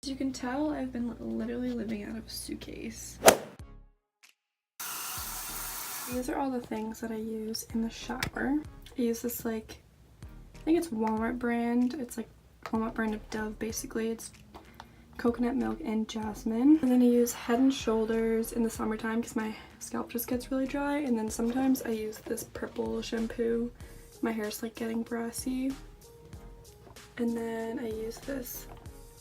As you can tell, I've been literally living out of a suitcase. These are all the things that I use in the shower. I use this, like, I think it's Walmart brand. It's like Walmart brand of Dove, basically. It's coconut milk and jasmine. And then I use Head and Shoulders in the summertime because my scalp just gets really dry. And then sometimes I use this purple shampoo. My hair's like getting brassy. And then I use this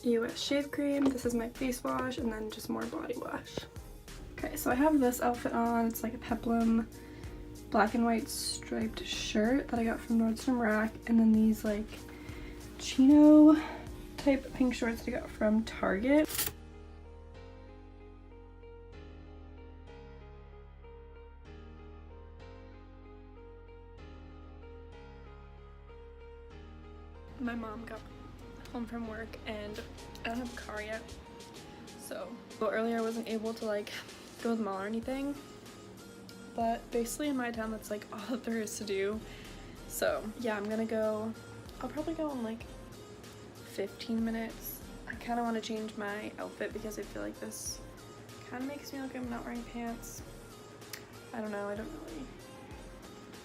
US shave cream. This is my face wash, and then just more body wash. Okay, so I have this outfit on. It's like a peplum black and white striped shirt that I got from Nordstrom Rack, and then these like chino type pink shorts that I got from Target. My mom got home from work and I don't have a car yet, so earlier I wasn't able to like go to the mall or anything, but basically in my town that's like all that there is to do. So yeah, I'm gonna go. I'll probably go in like 15 minutes. I kind of want to change my outfit because I feel like this kind of makes me look like I'm not wearing pants. I don't know, I don't really.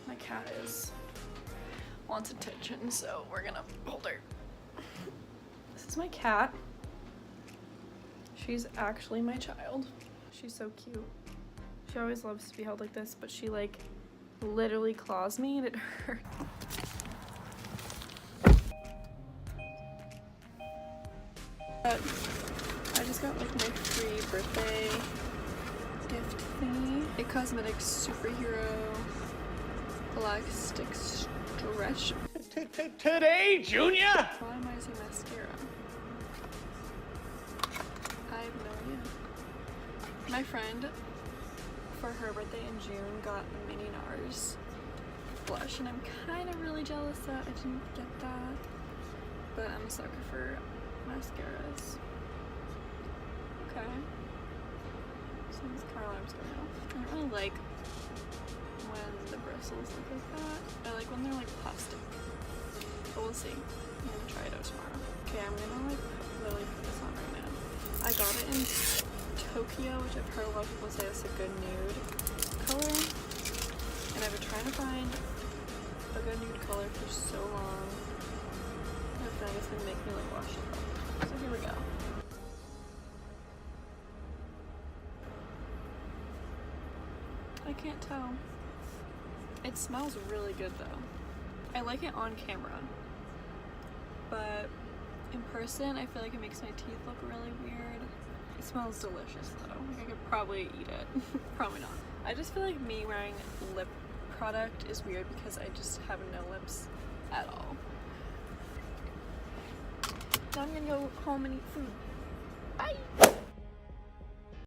My cat wants attention, so we're gonna hold her. This is my cat. She's actually my child. She's so cute. She always loves to be held like this, but she like literally claws me and it hurts. I just got like my free birthday gift thingy. A Cosmetics superhero elastic stretch. Today, Junior? Why am I using mascara? I have no idea. My friend, for her birthday in June, got a mini NARS blush, and I'm kind of really jealous that I didn't get that. But I'm a sucker for mascaras. Okay. So this car alarm's going off. I don't really like when the bristles look like that. I like when they're like plastic. But we'll see. I'm gonna try it out tomorrow. Okay, I'm gonna like really put this on right now. I got it in Tokyo, which I've heard a lot of people say is a good nude color. And I've been trying to find a good nude color for so long. I feel like it's gonna make me like wash it up. So here we go. I can't tell. It smells really good though. I like it on camera, but in person I feel like it makes my teeth look really weird. It smells delicious though. Like I could probably eat it. Probably not. I just feel like me wearing lip product is weird because I just have no lips at all. Now I'm gonna go home and eat food. Bye!